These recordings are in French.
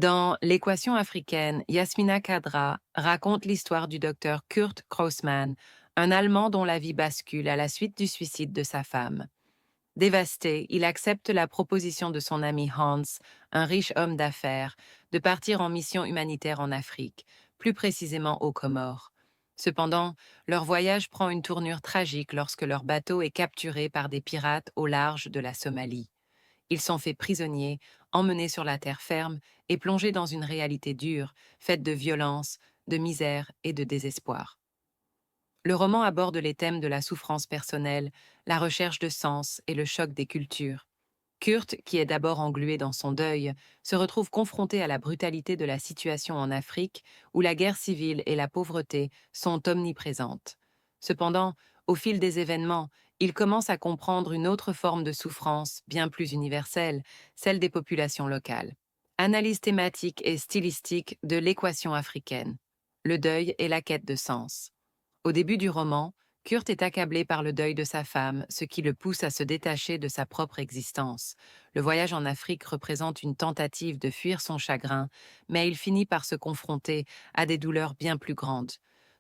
Dans L'équation africaine, Yasmina Khadra raconte l'histoire du docteur Kurt Grossmann, un Allemand dont la vie bascule à la suite du suicide de sa femme. Dévasté, il accepte la proposition de son ami Hans, un riche homme d'affaires, de partir en mission humanitaire en Afrique, plus précisément aux Comores. Cependant, leur voyage prend une tournure tragique lorsque leur bateau est capturé par des pirates au large de la Somalie. Ils sont faits prisonniers, emmenés sur la terre ferme et plongés dans une réalité dure, faite de violence, de misère et de désespoir. Le roman aborde les thèmes de la souffrance personnelle, la recherche de sens et le choc des cultures. Kurt, qui est d'abord englué dans son deuil, se retrouve confronté à la brutalité de la situation en Afrique, où la guerre civile et la pauvreté sont omniprésentes. Cependant, au fil des événements, il commence à comprendre une autre forme de souffrance, bien plus universelle, celle des populations locales. Analyse thématique et stylistique de l'équation africaine. Le deuil et la quête de sens. Au début du roman, Kurt est accablé par le deuil de sa femme, ce qui le pousse à se détacher de sa propre existence. Le voyage en Afrique représente une tentative de fuir son chagrin, mais il finit par se confronter à des douleurs bien plus grandes.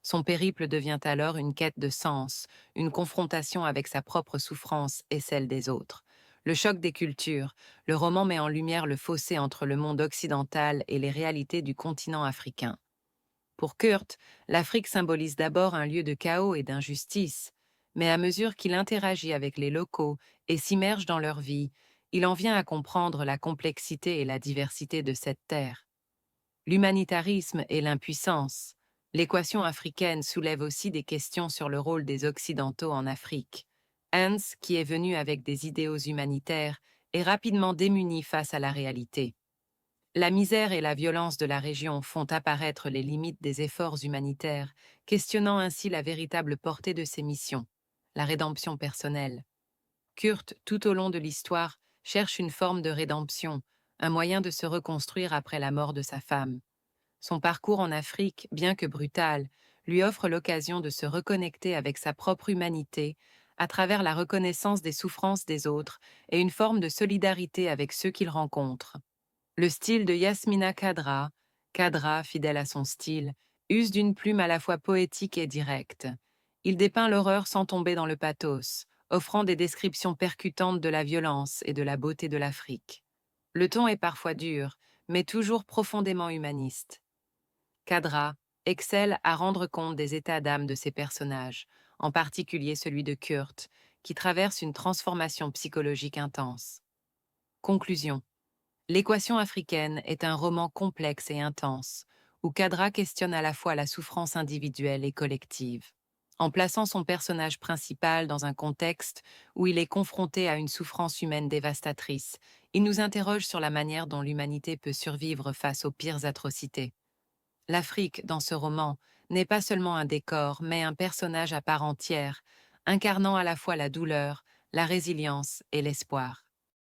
Son périple devient alors une quête de sens, une confrontation avec sa propre souffrance et celle des autres. Le choc des cultures, le roman met en lumière le fossé entre le monde occidental et les réalités du continent africain. Pour Kurt, l'Afrique symbolise d'abord un lieu de chaos et d'injustice, mais à mesure qu'il interagit avec les locaux et s'immerge dans leur vie, il en vient à comprendre la complexité et la diversité de cette terre. L'humanitarisme et l'impuissance. L'équation africaine soulève aussi des questions sur le rôle des Occidentaux en Afrique. Hans, qui est venu avec des idéaux humanitaires, est rapidement démuni face à la réalité. La misère et la violence de la région font apparaître les limites des efforts humanitaires, questionnant ainsi la véritable portée de ces missions, la rédemption personnelle. Kurt, tout au long de l'histoire, cherche une forme de rédemption, un moyen de se reconstruire après la mort de sa femme. Son parcours en Afrique, bien que brutal, lui offre l'occasion de se reconnecter avec sa propre humanité à travers la reconnaissance des souffrances des autres et une forme de solidarité avec ceux qu'il rencontre. Le style de Yasmina Khadra, Khadra, fidèle à son style, use d'une plume à la fois poétique et directe. Il dépeint l'horreur sans tomber dans le pathos, offrant des descriptions percutantes de la violence et de la beauté de l'Afrique. Le ton est parfois dur, mais toujours profondément humaniste. Khadra excelle à rendre compte des états d'âme de ses personnages, en particulier celui de Kurt, qui traverse une transformation psychologique intense. Conclusion. L'équation africaine est un roman complexe et intense, où Khadra questionne à la fois la souffrance individuelle et collective. En plaçant son personnage principal dans un contexte où il est confronté à une souffrance humaine dévastatrice, il nous interroge sur la manière dont l'humanité peut survivre face aux pires atrocités. L'Afrique, dans ce roman, n'est pas seulement un décor, mais un personnage à part entière, incarnant à la fois la douleur, la résilience et l'espoir.